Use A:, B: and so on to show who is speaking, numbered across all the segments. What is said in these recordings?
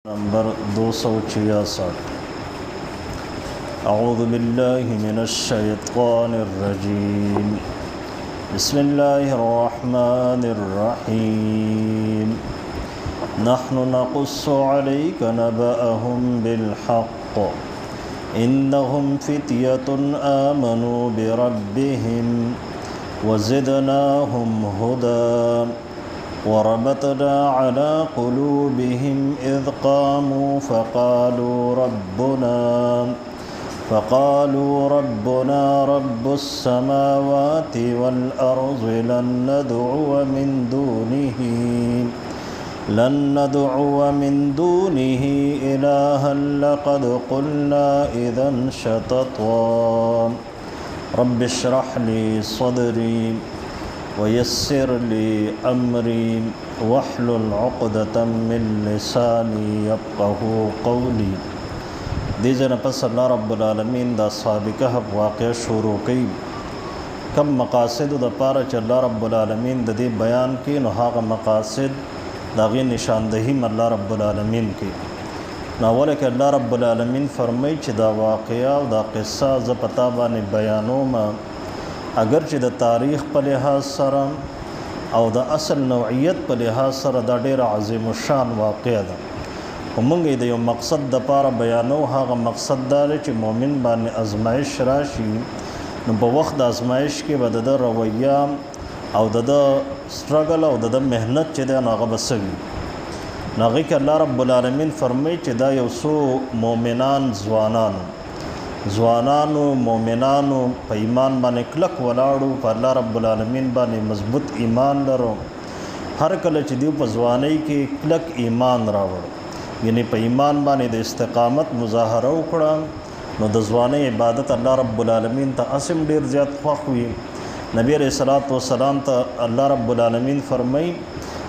A: नंबर 266। अऊज़ु बिल्लाहि मिनश्शैतानिर्रजीम। बिस्मिल्लाहिर्रहमानिर्रहीम। नहनु नक़ुस्सु अलैका नबअहुम बिलहक़्क़ इन्नहुम फ़ित्यतुन आमनू बिरब्बिहिम वज़िदनाहुम हुदा वरबतना अला क़ुलूबिहिम इज़ क़ामू फ़क़ालू रब्बुना रब्बुस्समावाति वल अर्ज़ि लन नदउव मिन दूनिही इलाहन लक़द क़ुल्ना इज़न शतता। रब्बि इश्रह ली सदरी वयस्सिर ली अमरी वहलुल उक़दतम मिन लिसानी यफ़क़हू क़ौली। दीजन पस अल्लाह रब्बुल आलमीन दा अस्हाब कहफ वाक़या शुरू कई। कम मक़ासिद द पारा च अल्लाह रब्बुल आलमीन द दे बयान की नो हागा मक़ासिद दागी निशानदही अल्लाह रब्बुल आलमीन की नावल के अल्लाह रब्बुल आलमीन फरमाई च दा वाक़या दा क़िस्सा ज़ पता बाने बयानों में अगर च द तारीख़ पर लिहाज सरा और द असल नौइयत पर लिहाज सरा दा ढेर अज़ीम शान वाक़या दा मंगे द यो मकसद द पारा बयानो हागा मकसद दारे च मोमिन बाने आजमाइश राशि न बवक्त आजमाइश के बद द रवैया और द स्ट्रगल और द मेहनत च द नागा बसवी नागे के अल्लाह रब्बुल आलमीन फरमाई च दा यो सो मोमिनान ज़वानानु मोमिनानु प ईमान बाने क्लक वलाड़ू प अल्लाह रब्बुल आलमीन बाने मजबूत ईमान लरो हर कल च दिव प ज़वानई के क्लक ईमान रावड़ो यानी प ईमान बाने द इस्तिक़ामत मुज़ाहरा उकड़ा नो द ज़वाने इबादत अल्लाह रब्बुल आलमीन ता असिम ढेर ज़्यादा ख़्वाह हुई। नबी अलैहिस्सलातु वस्सलाम ता अल्लाह रब्बुल आलमीन फरमाई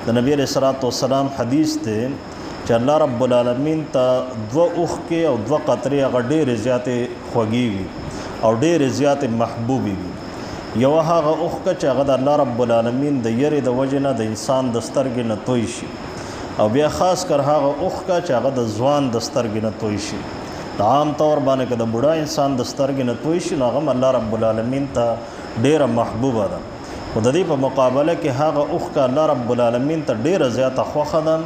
A: द नबी अलैहिस्सलातु वस्सलाम हदीस थे च अल्लाह रब्बुल आलमीन ता दो उख के और दो क़तरे अगर ढेर ज़्यादा ख़्वगी हुई और ढेर ज़्यादा महबूबी हुई। यो हागा उख का च अगर अल्लाह रब्बुल आलमीन द यरे द वजना द इंसान दस्तरगे न तोइशी और बिया ख़ास कर हागा उख का चागा द ज़वान दस्तरगे न तोइशी आम तौर बाने के द बुढ़ा इंसान दस्तरगे न तोइशी नागम अल्लाह रब्बुल आलमीन ता ढेर महबूबा दा खुदी पर मुकाबले के हागा उख का अल्लाह रब्बुल आलमीन ता ढेर ज़्यादा ख़्वाह दा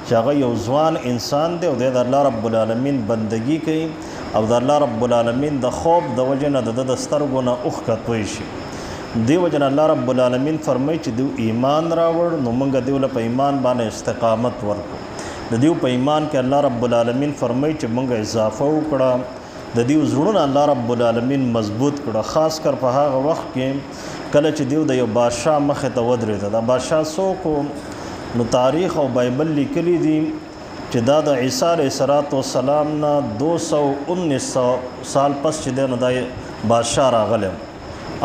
A: चागा यो ज़वान इंसान दे और दे अल्लाह रब्बुल आलमीन बंदगी कई और अल्लाह रब्बुल आलमीन द खौफ द वजन द दस्तरगो न उख का तोइशी दी वजन अल्लाह रब्बुल आलमीन फरमाई च दिव ईमान रावड़ नो मंग दिवल प ईमान बाने इस्तिक़ामत वर्को द दिव प ईमान के अल्लाह रब्बुल आलमीन फरमाई च मंग इजाफ़ा उकड़ा द दिव ज़ुड़न अल्लाह रब्बुल आलमीन मजबूत कड़ा ख़ास कर प हागा वक्त के कल च दिव द यो बादशाह मखे त वदरेदा दा बादशाह सो को नो तारीख़ और बाइबल लिखली दी च दा द ईसा अलैहिस्सलातु वस्सलाम ना 219 साल पस च दे न दा बादशाह रागलम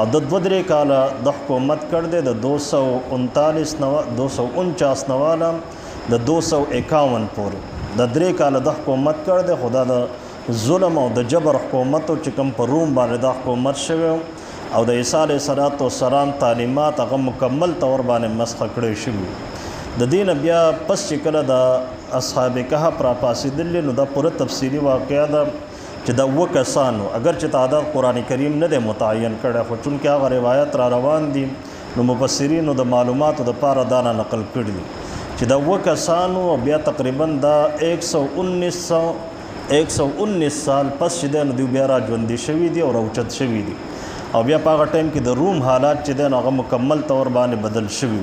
A: और दद्वदरे काला द हुकूमत कर दे द 249 नवाला द 251 पूरे द द्रे काला द हुकूमत कर दे खुदा द जुल्म और द जबर हुकूमत चिकम पर रूम बाने द हुकूमत शवे और द ईसा अलैहिस्सलातु वस्सलाम तालीमात अगम मुकम्मल तौर बाने मस्ख़ करे शुरू द दीन बिया पस चिकल द अस्हाब कहफ रा पासिदिल्ले नु द पूरा तफसीली वाक़या दा च द वो कसानो अगर च तादाद कुरान करीम न दे मुतयन करे हो चूँकि आगा रिवायत रा रवान दी नो मुफस्सिरीन द मालूमात द पारा दाना नकल कर दी च द वो कसानो बिया तकरीबन द 119 साल पस च दे नु बिया राजवंदी शवी दी और औचत शवी दी और बिया पागा टाइम की द रूम हालात च दे न मुकम्मल तौर बाने बदल शवी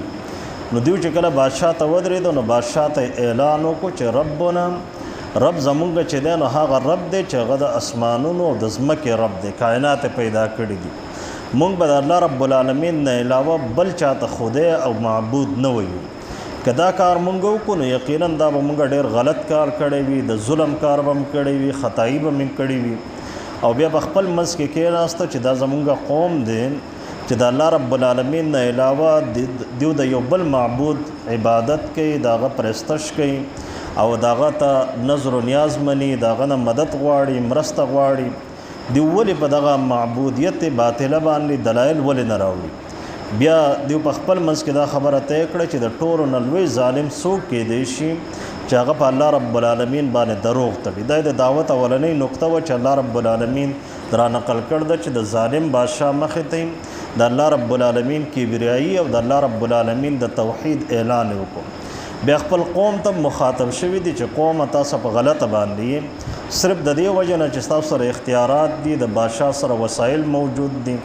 A: नु दिव च कला बादशाह त वदरे दो न बादशाह त ऐलानो को च रब्बना रब ज़मुंग च दे न हागा रब दे च गद आसमानुनो दज़म के रब दे कायनात पैदा करी दी मुंग बद अल्लाह रब्बुल आलमीन न अलावा बल चाहता खुदे और माबूद न वही कदा कार मुंगो को न यकीनन दा मुंगा ढेर गलत कार करे हुई द जुल्म कार बम करे हुई ख़ताई बम कड़ी हुई और बिया बखपल मस के नास्ता च दा ज़मुंगा कौम देन च द अल्लाह रब्बुल आलमीन न अलावा दिव द यो बल माबूद इबादत कई दागा परस्तश कई और दागा ता नज़र न्याज मनी दागा न मदद गवाड़ी मरस्त गवाड़ी दिव वली प दगा माबूदियत बातिला बानली दलाइल वली न रावड़ी बिया दिव पखपल मंस के दा खबर तय कड़े च द टोर न लुई ज़ालिम सोक के देशी چې هغه په الله رب العالمین باندې دروغ تړي. دا د دعوت اولنۍ نقطه وه چې الله رب العالمین را نقل کړ ده چې د ظالم بادشاه مخې ته د الله رب العالمین کبریایي او د الله رب العالمین د توحید اعلان وکړو. بیا خپل قوم ته مخاطب شوي دي چې قوم تاسو په غلطه باندې صرف د دې وجه نه چې تاسو سره اختیارات دي، د بادشاه سره وسایل موجود دي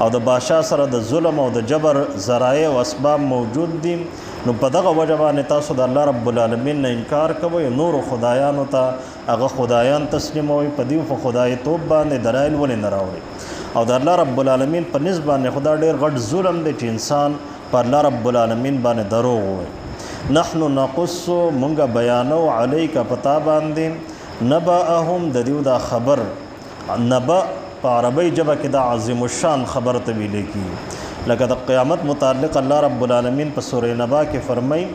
A: او د بادشاه سره د ظلم او د جبر ذرایع او اسباب موجود دي، نو په دغه وجه باندې تاسو د الله رب العالمین نه انکار کوئ، نورو خدایانو ته هغه خدایان تسلیموئ، په دیو په خدای توب باندې دلایل ولې نه راوړئ. او د الله رب العالمین په نسبت باندې خدا ډېر غټ ظلم دی چې انسان په الله رب العالمین باندې دروغ ووایي. نحنو نقصو مونږه بیانو علیک پتا باندې نبأهم د دیو دا خبر. نبأ په عربی ژبه کې دا عظیم الشان خبر ته ویل کیږي، لکه د قیامت متعلق الله رب العالمین په سورې نبأ کې فرمایي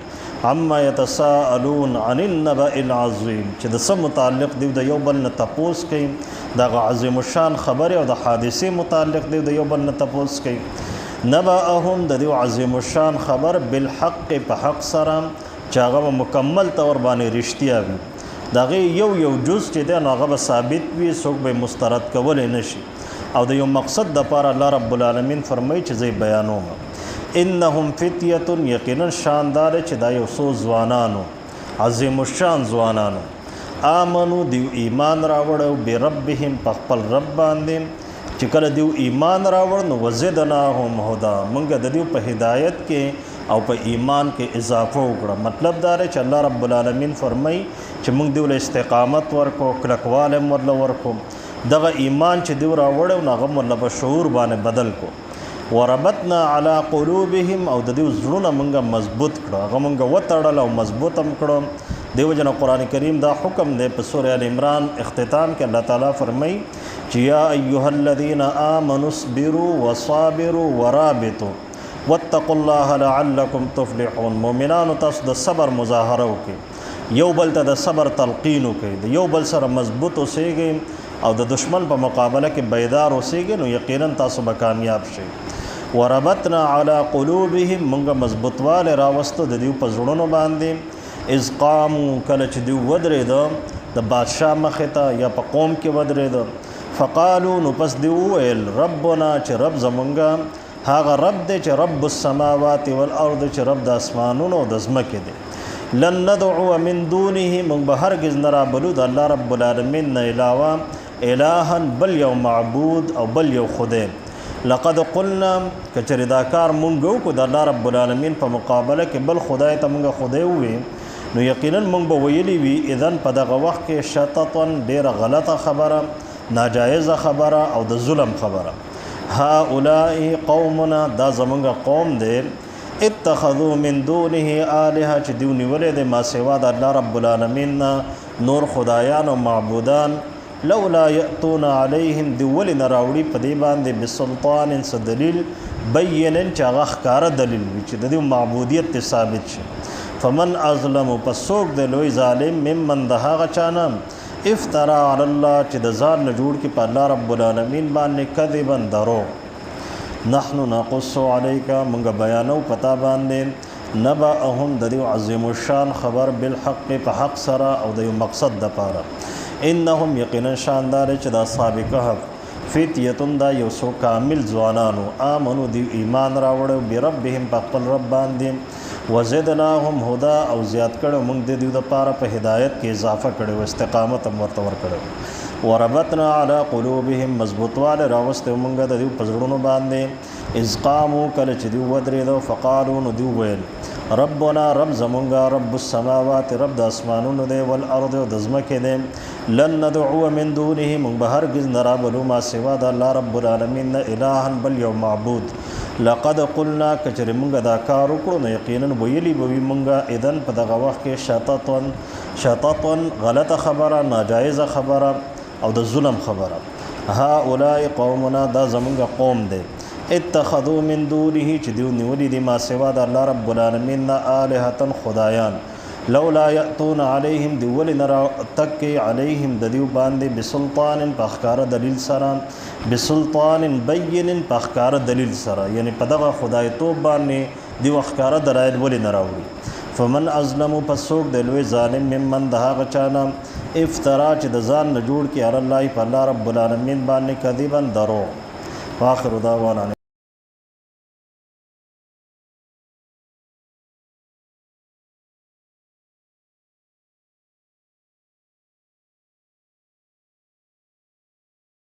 A: عما یتساءلون عن النبأ العظیم، چې د څه متعلق دیو د یو بل نه تپوس کوي، دغه عظیم الشان خبرې او د حادثې متعلق دیو د یو بل نه تپوس کوي. نبأهم د دیو عظیم الشان خبر بالحق په حق سره چې هغه مکمل طور باندې رښتیا وي، دغه یو جز چې دی نو هغه به ثابت وي، څوک به مسترد کولی نشي. او د یو مقصد دپاره الله رب العالمین فرمایي چې زه بیانوم. انهم فتیة، یقینا شاندار چې دا یو څو ځوانانو، عظیم الشان ځوانانو، آمنو دیو ایمان راوړو بربهم په خپل رب باندې، چې کله دیو ایمان راوړ نو وزدناهم هدا، مونږ د دیو په هدایت کې او په ایمان کې اضافه وکړه. مطلب دا دی چې الله رب العالمین فرمایي چې مونږ دیو له استقامت ورکو، کلکوالی ورله ورکو، دغه ایمان چې دیو راوړی نو هغه ورله په شعور باندې بدل کو. وربطنا علی قلوبهم، او د دیو زړونه مونږ مضبوط کړه، هغه مونږ وتړل او مضبوط هم کړه. دیو جن قرآن کریم دا حکم دی په سورہ ال عمران اختتام کې الله تعالی فرمایي چې یا ایها الذین آمنوا اصبروا وصابروا ورابطوا واتقوا الله لعلکم تفلحون. مؤمنانو تاسو د صبر مظاهره وکړئ، یو بل ته د صبر تلقین وکړئ، د یو بل سره مضبوط اوسئ او د دشمن په مقابله کې بیدار اوسئ، نو یقینا تاسو به کامیاب شئ. وربطنا علی قلوبهم، مونږ مضبوطوالی راوستو د دیو په زړونو باندې، اذ قاموا، کله چې دیو ودرېده د بادشاه مخې ته یا په قوم کې ودرېده، فقالو، نو پس دی وویل ربنا، چې رب زمونږه هغه رب دی چې رب السماوات والارض، چې رب د اسمانونو او د ځمکې دی. لن ندعو من دونه، مونږ به هرګز نه رابلو د الله رب العالمین نه علاوه الها بل یو معبود او بل یو خدای. لقد قلنا، کچری دا کار مونږ وکړو د الله رب العالمین په مقابله کې بل خدای ته مونږ خدای ووایو، نو یقینا مونږ به ویلی وي اذن په دغه وخت کې شططن ډیره غلطه خبره، ناجایزه خبره او د ظلم خبره. هؤلاء قومنا، دا زمونږ قوم دی، اتخذوا من دونه آلهه، چې دیو نیولې دی ما سوا د الله رب العالمین نه نور خدایان او معبودان. لولا یأتون علیهم، دی ولې نه راوړي په دې باندې بسلطان څه دلیل، بین چې هغه ښکاره دلیل وي چې د دې معبودیت ثابت شي. فمن ازلم، پس څوک دی لوی ظالم، ممن د هغه چانه افترا علی الله، چې د ځان نه جوړ کړي په الله رب العالمین باندې کذبا درو. نحنو نقص علیک، مونږ بیانو پتا باندې نبأهم د دیو عظیم الشان خبر بالحق په حق سره او د یو مقصد دپاره. انهم، یقینا شاندار چې د اصحاب کهف فتیتون، دا یو څو کامل ځوانانو، آمنو دی ایمان راوړو بربهم په خپل رب باندې، وزدناهم هدا، او زیات کړو موږ د دیو دپاره په هدایت کې اضافه کړو، استقامت هم ورته ورکړو. وربطنا علی قلوبهم، مضبوطوالی راوستی موږ د دیو په زړونو باندې، اذ قاموا، کله چې دیو ودرېدو، فقالو، نو دیو ویل ربنا، رب زمونږه رب السماوات، رب د اسمانونو دی، والارض، او د ځمکې دی، لن ندعو من دونه، موږ به هرګز نه رابلو ما سوا د الله رب العالمین نه الها بل یو معبود. لقد قلنا، کچری مونږ دا کار وکړو نو یقینا ویلی به وي مونږ اذن په دغه وخت کې شططن غلطه خبره، ناجایزه خبره او د ظلم خبره. هؤلاء قومنا، دا زمونږ قوم دی، اتخذوا من دونه، چې دیو نیولی دی ما سوا د الله رب العالمین نه آلهة خدایان. لولا یأتون علیهم، دی ولی نرا تکی علیهم د دیو باندې بسلطان په ښکاره دلیل سره، بسلطان بین په ښکاره دلیل سره، یعنی په دغه خدایتوب باندې دیو ښکاره دلایل ولی نه راوړي. فمن ازلم پس څوک د لوی ظالم ممن د هغه چانه افترا چې د ځان نه جوړ کړي علی الله په الله رب العالمین باندې کذبا درو. واخر دعوانا